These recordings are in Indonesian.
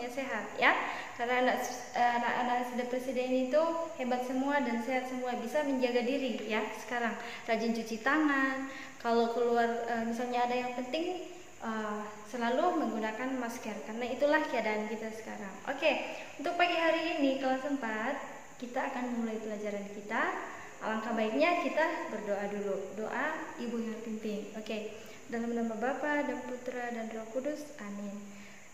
semuanya sehat ya. Karena anak-anak SD presiden itu hebat semua dan sehat semua, bisa menjaga diri ya sekarang. Rajin cuci tangan, kalau keluar misalnya ada yang penting selalu menggunakan masker, karena itulah keadaan kita sekarang. Oke, untuk pagi hari ini kelas 4 kita akan memulai pelajaran kita. Alangkah baiknya kita berdoa dulu. Doa Ibu yang pimpin. Oke. Dalam nama Bapa dan Putra dan Roh Kudus. Amin.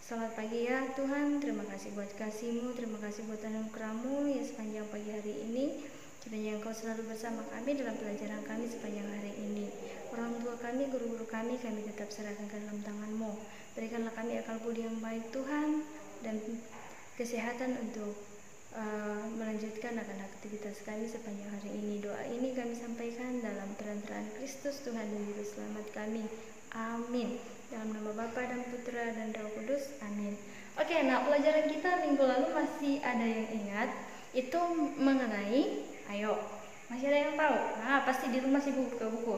Selamat pagi ya Tuhan. Terima kasih buat kasih-Mu, terima kasih buat anugerah-Mu ya sepanjang pagi hari ini. Kiranya Engkau selalu bersama kami dalam pelajaran kami sepanjang hari ini. Orang tua kami, guru-guru kami tetap serahkan ke dalam tangan-Mu. Berikanlah kami akal budi yang baik Tuhan, dan kesehatan untuk melanjutkan akan aktivitas kami sepanjang hari ini. Doa ini kami sampaikan dalam perantaraan Kristus Tuhan dan Juru Selamat kami. Amin. Dalam nama Bapa dan Putra dan Roh Kudus. Amin. Oke, nah pelajaran kita minggu lalu masih ada yang ingat? Itu mengenai, ayo, masih ada yang tahu? Nah, pasti di rumah sibuk buka buku.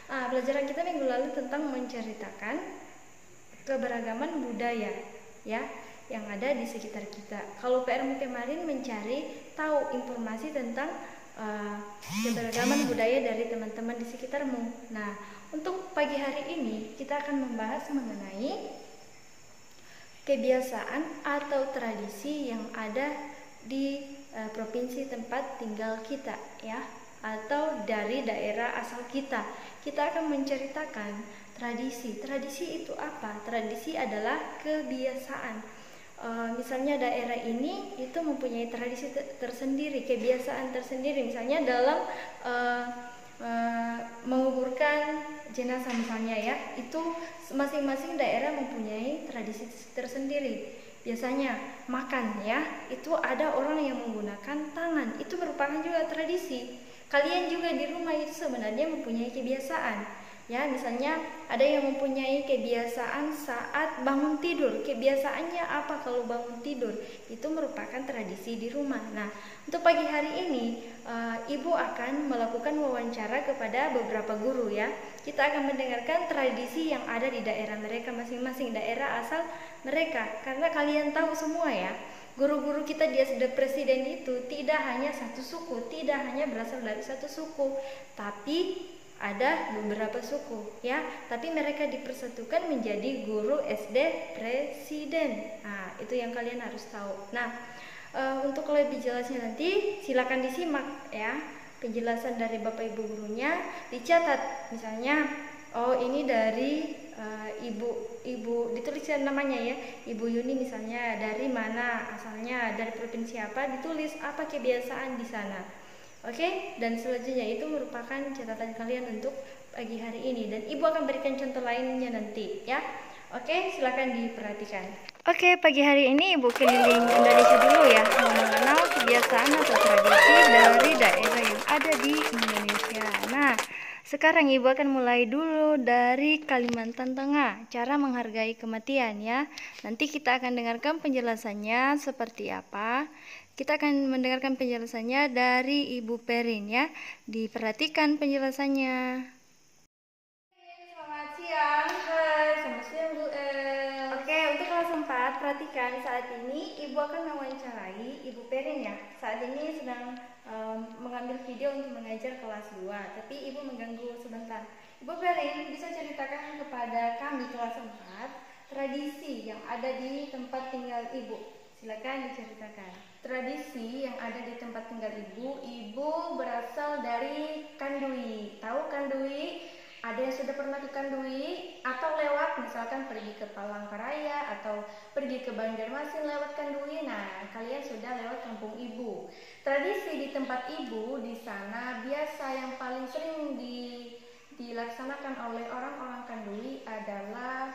Nah, pelajaran kita minggu lalu tentang menceritakan keberagaman budaya, ya, yang ada di sekitar kita. Kalau PR-mu kemarin mencari tahu informasi tentang keberagaman budaya dari teman-teman di sekitarmu. Nah, untuk pagi hari ini kita akan membahas mengenai kebiasaan atau tradisi yang ada di provinsi tempat tinggal kita, ya, atau dari daerah asal kita. Kita akan menceritakan tradisi. Tradisi itu apa? Tradisi adalah kebiasaan. Misalnya daerah ini itu mempunyai tradisi tersendiri, kebiasaan tersendiri. Misalnya dalam menguburkan jenazah misalnya ya, itu masing-masing daerah mempunyai tradisi tersendiri. Biasanya makan ya, itu ada orang yang menggunakan tangan, itu merupakan juga tradisi. Kalian juga di rumah itu sebenarnya mempunyai kebiasaan. Ya, misalnya ada yang mempunyai kebiasaan saat bangun tidur. Kebiasaannya apa kalau bangun tidur? Itu merupakan tradisi di rumah. Nah, untuk pagi hari ini Ibu akan melakukan wawancara kepada beberapa guru ya. Kita akan mendengarkan tradisi yang ada di daerah mereka masing-masing, daerah asal mereka. Karena kalian tahu semua ya, guru-guru kita di SD Presiden itu tidak hanya satu suku, tidak hanya berasal dari satu suku, tapi ada beberapa suku ya, tapi mereka dipersatukan menjadi guru SD Presiden. Nah, itu yang kalian harus tahu. Nah, untuk lebih jelasnya nanti silakan disimak ya penjelasan dari Bapak Ibu gurunya, dicatat. Misalnya, oh ini dari ibu dituliskan namanya ya, Ibu Yuni misalnya, dari mana asalnya, dari provinsi apa, ditulis apa kebiasaan di sana. Oke, dan selanjutnya itu merupakan catatan kalian untuk pagi hari ini, dan Ibu akan berikan contoh lainnya nanti ya. Oke, silakan diperhatikan. Oke, pagi hari ini Ibu keliling Indonesia dulu ya, mengenal kebiasaan atau tradisi dari daerah yang ada di Indonesia. Nah, sekarang Ibu akan mulai dulu dari Kalimantan Tengah, cara menghargai kematian ya. Nanti kita akan dengarkan penjelasannya seperti apa. Kita akan mendengarkan penjelasannya dari Ibu Perin ya. Diperhatikan penjelasannya. Selamat siang. Hai, selamat siang Bu El. Oke, untuk kelas 4 perhatikan, saat ini Ibu akan mewawancarai Ibu Perin ya. Saat ini sedang mengambil video untuk mengajar kelas 2, tapi Ibu mengganggu sebentar. Ibu Perin bisa ceritakan kepada kami kelas 4 tradisi yang ada di tempat tinggal Ibu. Silakan diceritakan. Tradisi yang ada di tempat tinggal Ibu berasal dari Kandui. Tahu Kandui? Ada yang sudah pernah ke Kandui atau lewat, misalkan pergi ke Palangkaraya atau pergi ke Banjarmasin lewat Kandui. Nah, kalian sudah lewat kampung Ibu. Tradisi di tempat Ibu di sana biasa yang paling sering dilaksanakan oleh orang-orang Kandui adalah,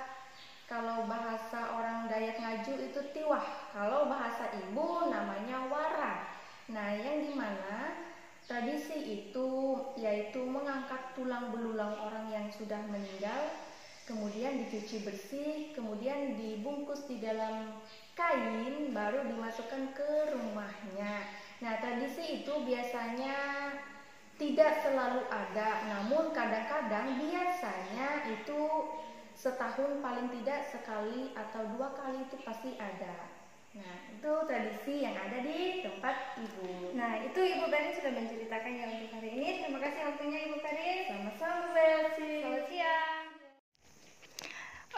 kalau bahasa orang Dayak Ngaju itu tiwah, kalau bahasa Ibu namanya wara. Nah, yang dimana tradisi itu yaitu mengangkat tulang belulang orang yang sudah meninggal, kemudian dicuci bersih, kemudian dibungkus di dalam kain, baru dimasukkan ke rumahnya. Nah, tradisi itu biasanya tidak selalu ada, namun kadang-kadang biasanya itu setahun paling tidak sekali atau 2 kali itu pasti ada. Nah, itu tradisi yang ada di tempat Ibu. Nah, itu Ibu Karin sudah menceritakannya untuk hari ini. Terima kasih waktunya Ibu Karin. Sama-sama, Besi. Selamat siang.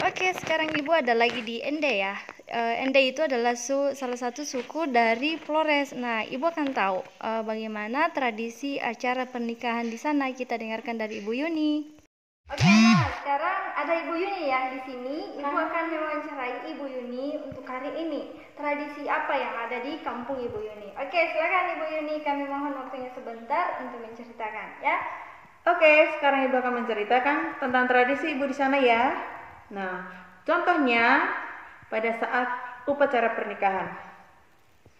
Oke, sekarang Ibu ada lagi di Ende ya. Ende itu adalah salah satu suku dari Flores. Nah, Ibu akan tahu bagaimana tradisi acara pernikahan di sana. Kita dengarkan dari Ibu Yuni. Oke, nah sekarang ada Ibu Yuni ya di sini. Ibu akan mewawancarai Ibu Yuni untuk hari ini. Tradisi apa yang ada di kampung Ibu Yuni? Oke, silakan Ibu Yuni. Kami mohon waktunya sebentar untuk menceritakan ya. Oke, sekarang Ibu akan menceritakan tentang tradisi Ibu di sana ya. Nah, contohnya pada saat upacara pernikahan.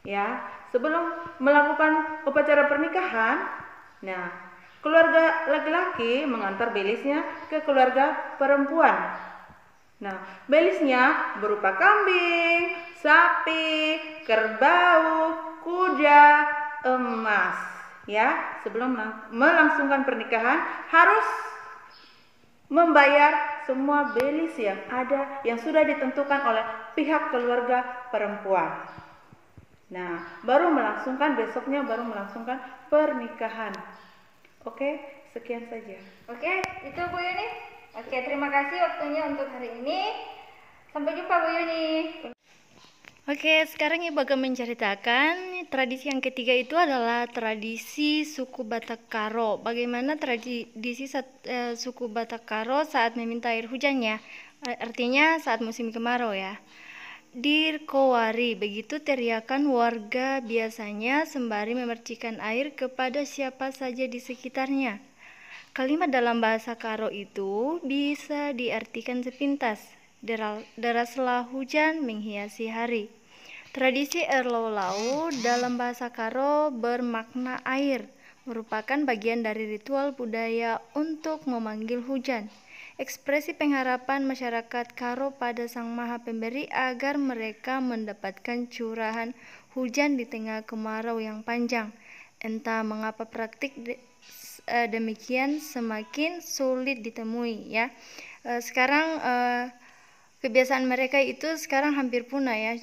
Ya, sebelum melakukan upacara pernikahan, nah, keluarga laki-laki mengantar belisnya ke keluarga perempuan. Nah, belisnya berupa kambing, sapi, kerbau, kuda, emas. Ya, sebelum melangsungkan pernikahan harus membayar semua belis yang ada yang sudah ditentukan oleh pihak keluarga perempuan. Nah, besoknya baru melangsungkan pernikahan. Oke, sekian saja. Oke, itu Bu Yuni. Oke, terima kasih waktunya untuk hari ini. Sampai jumpa Bu Yuni. Oke, sekarang Ibu akan menceritakan tradisi yang ketiga itu adalah tradisi suku Batak Karo. Bagaimana tradisi suku Batak Karo saat meminta air hujannya? Artinya saat musim kemarau ya. Dirkowari, begitu teriakan warga biasanya sembari memercikan air kepada siapa saja di sekitarnya. Kalimat dalam bahasa Karo itu bisa diartikan sepintas. Deraslah hujan menghiasi hari. Tradisi Erlau dalam bahasa Karo bermakna air, merupakan bagian dari ritual budaya untuk memanggil hujan. Ekspresi pengharapan masyarakat Karo pada Sang Maha Pemberi agar mereka mendapatkan curahan hujan di tengah kemarau yang panjang. Entah mengapa praktik demikian semakin sulit ditemui ya. Sekarang kebiasaan mereka itu sekarang hampir punah ya.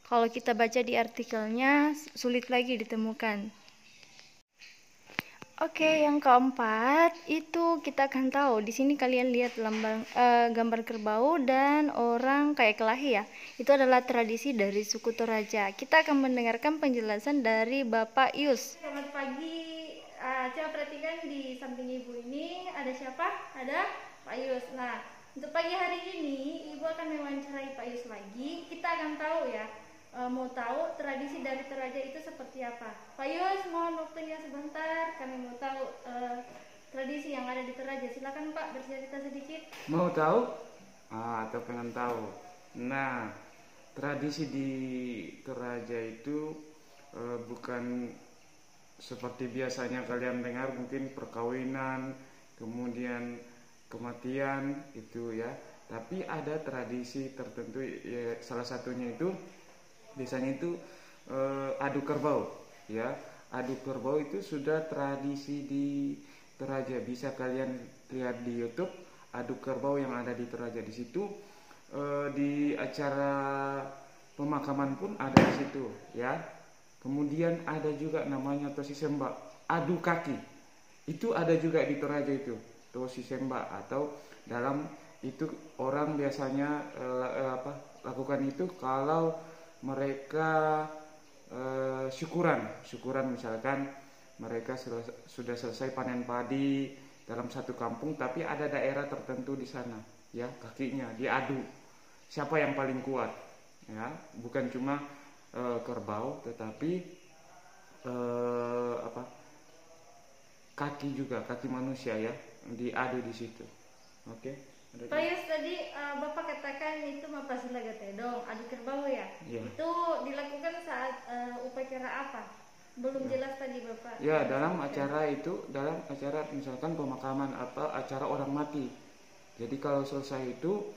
Kalau kita baca di artikelnya sulit lagi ditemukan. Oke, yang keempat itu kita akan tahu. Di sini kalian lihat gambar kerbau dan orang kayak kelahi ya. Itu adalah tradisi dari suku Toraja. Kita akan mendengarkan penjelasan dari Bapak Yus. Selamat pagi. Coba perhatikan di samping Ibu ini ada siapa? Ada Pak Yus. Nah, untuk pagi hari ini Ibu akan mewawancarai Pak Yus lagi. Kita akan tahu ya. Mau tahu tradisi dari Toraja itu seperti apa. Pak Yus, mohon waktunya sebentar. Kami mau tahu tradisi yang ada di Toraja. Silakan Pak bercerita sedikit. Mau tahu? Atau pengen tahu? Nah, tradisi di Toraja itu bukan seperti biasanya kalian dengar, mungkin perkawinan, kemudian kematian itu ya. Tapi ada tradisi tertentu ya, salah satunya itu biasanya itu adu kerbau ya. Adu kerbau itu sudah tradisi di Toraja. Bisa kalian lihat di YouTube adu kerbau yang ada di Toraja. Di situ di acara pemakaman pun ada di situ ya. Kemudian ada juga namanya tosi sembah, adu kaki. Itu ada juga di Toraja itu, tosi sembah, atau dalam itu orang biasanya lakukan itu kalau mereka syukuran misalkan mereka sudah selesai panen padi dalam satu kampung, tapi ada daerah tertentu di sana ya, kakinya diadu siapa yang paling kuat ya, bukan cuma kerbau tetapi kaki juga, kaki manusia ya, diadu di situ. Oke. Pak Yus, tadi Bapak katakan itu mapasila gatedong, adu kerbau ya? Ya. Itu dilakukan saat upacara apa? Belum jelas tadi Bapak. Ya, dalam acara itu, dalam acara misalkan pemakaman atau acara orang mati. Jadi kalau selesai itu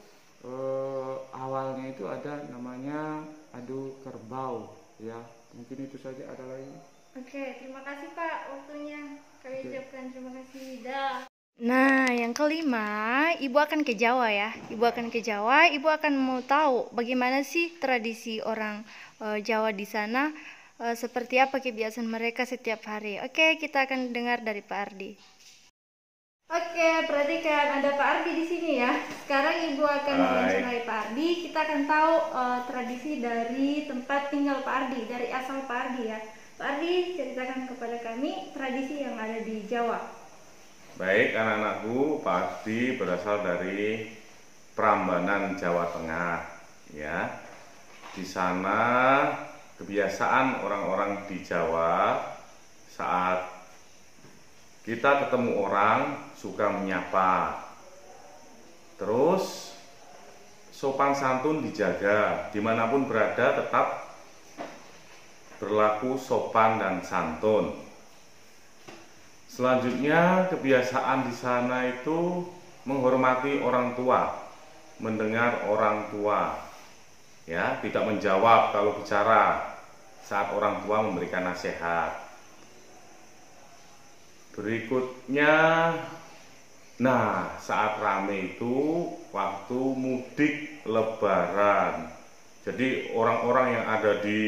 awalnya itu ada namanya adu kerbau ya. Mungkin itu saja, ada lagi. Oke, terima kasih Pak waktunya. Kami ucapkan terima kasih. Dah. Nah, yang kelima, Ibu akan ke Jawa ya. Ibu akan ke Jawa, Ibu akan mau tahu bagaimana sih tradisi orang Jawa di sana, seperti apa kebiasaan mereka setiap hari. Oke, kita akan dengar dari Pak Ardi. Oke, perhatikan ada Pak Ardi di sini ya. Sekarang Ibu akan mewawancarai Pak Ardi. Kita akan tahu tradisi dari tempat tinggal Pak Ardi, dari asal Pak Ardi ya. Pak Ardi, ceritakan kepada kami tradisi yang ada di Jawa. Baik, anak-anakku, pasti berasal dari Prambanan, Jawa Tengah. Ya, di sana kebiasaan orang-orang di Jawa saat kita ketemu orang suka menyapa. Terus sopan santun dijaga, dimanapun berada tetap berlaku sopan dan santun. Selanjutnya kebiasaan di sana itu menghormati orang tua, mendengar orang tua, ya, tidak menjawab kalau bicara saat orang tua memberikan nasihat. Berikutnya, nah saat rame itu waktu mudik lebaran. Jadi orang-orang yang ada di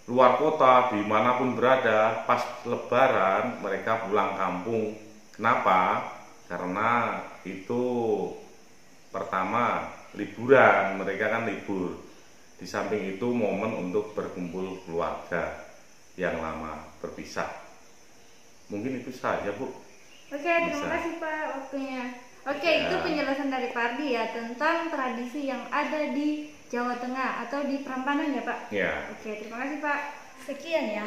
luar kota, dimanapun berada, pas lebaran mereka pulang kampung. Kenapa? Karena itu pertama liburan, mereka kan libur. Di samping itu momen untuk berkumpul keluarga yang lama berpisah. Mungkin itu saja, Bu. Oke, terima kasih Pak waktunya. Oke, ya. Itu penjelasan dari Pak Ardi ya tentang tradisi yang ada di Jawa Tengah atau di Prambanan ya Pak? Ya. Oke, terima kasih Pak. Sekian ya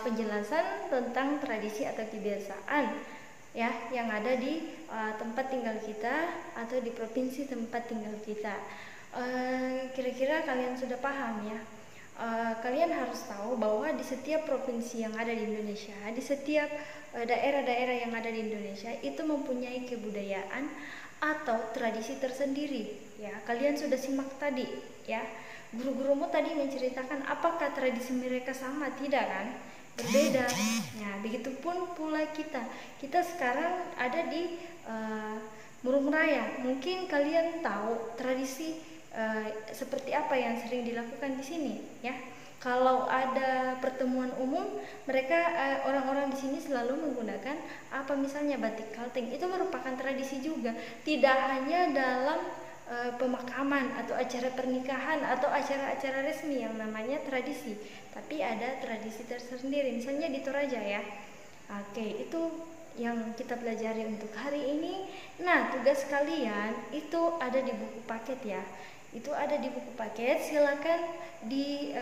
penjelasan tentang tradisi atau kebiasaan ya yang ada di tempat tinggal kita atau di provinsi tempat tinggal kita. Kira-kira kalian sudah paham ya? Kalian harus tahu bahwa di setiap provinsi yang ada di Indonesia, di setiap daerah-daerah yang ada di Indonesia itu mempunyai kebudayaan atau tradisi tersendiri ya. Kalian sudah simak tadi ya, guru-gurumu tadi menceritakan apakah tradisi mereka sama, tidak kan? Berbeda. Nah, begitupun pula kita sekarang ada di Murung Raya. Mungkin kalian tahu tradisi seperti apa yang sering dilakukan di sini ya. Kalau ada pertemuan umum, mereka orang-orang di sini selalu menggunakan apa misalnya batik kalteng. Itu merupakan tradisi juga, tidak hanya dalam pemakaman atau acara pernikahan atau acara-acara resmi yang namanya tradisi, tapi ada tradisi tersendiri. Misalnya di Toraja ya. Oke, itu yang kita pelajari untuk hari ini. Nah, tugas kalian itu ada di buku paket ya. Itu ada di buku paket. Silakan di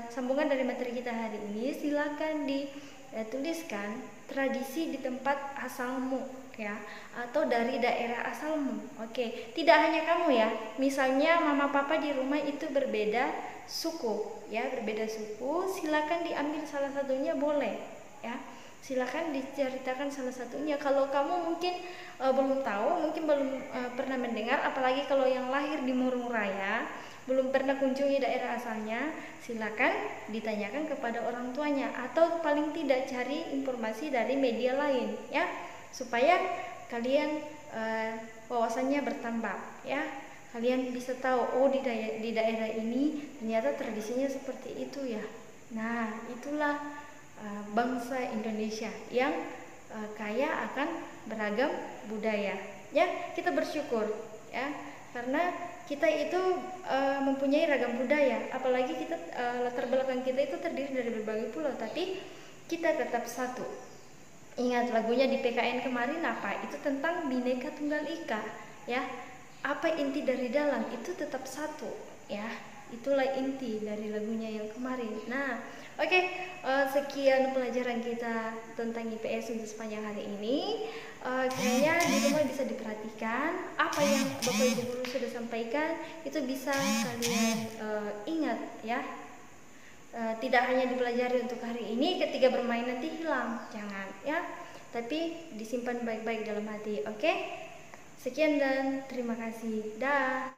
sambungan dari materi kita hari ini, silakan dituliskan tradisi di tempat asalmu ya, atau dari daerah asalmu. Oke, tidak hanya kamu ya. Misalnya mama papa di rumah itu berbeda suku ya, berbeda suku, silakan diambil salah satunya boleh ya. Silakan diceritakan salah satunya. Kalau kamu mungkin belum tahu, mungkin belum pernah mendengar, apalagi kalau yang lahir di Murung Raya, belum pernah kunjungi daerah asalnya, silakan ditanyakan kepada orang tuanya atau paling tidak cari informasi dari media lain ya, supaya kalian wawasannya bertambah ya. Kalian bisa tahu, oh di daerah ini ternyata tradisinya seperti itu ya. Nah, itulah bangsa Indonesia yang kaya akan beragam budaya ya. Kita bersyukur ya, karena kita itu mempunyai ragam budaya, apalagi kita latar belakang kita itu terdiri dari berbagai pulau, tapi kita tetap satu. Ingat lagunya di PKN kemarin apa? Itu tentang Bhinneka Tunggal Ika ya. Apa inti dari dalam itu tetap satu ya. Itulah inti dari lagunya yang kemarin. Nah, oke, sekian pelajaran kita tentang IPS untuk sepanjang hari ini. Kayaknya di rumah bisa diperhatikan apa yang Bapak Ibu Guru sudah sampaikan, itu bisa kalian ingat ya. Tidak hanya dipelajari untuk hari ini, ketika bermain nanti hilang, jangan ya. Tapi disimpan baik-baik dalam hati. Oke? Sekian dan terima kasih. Dah.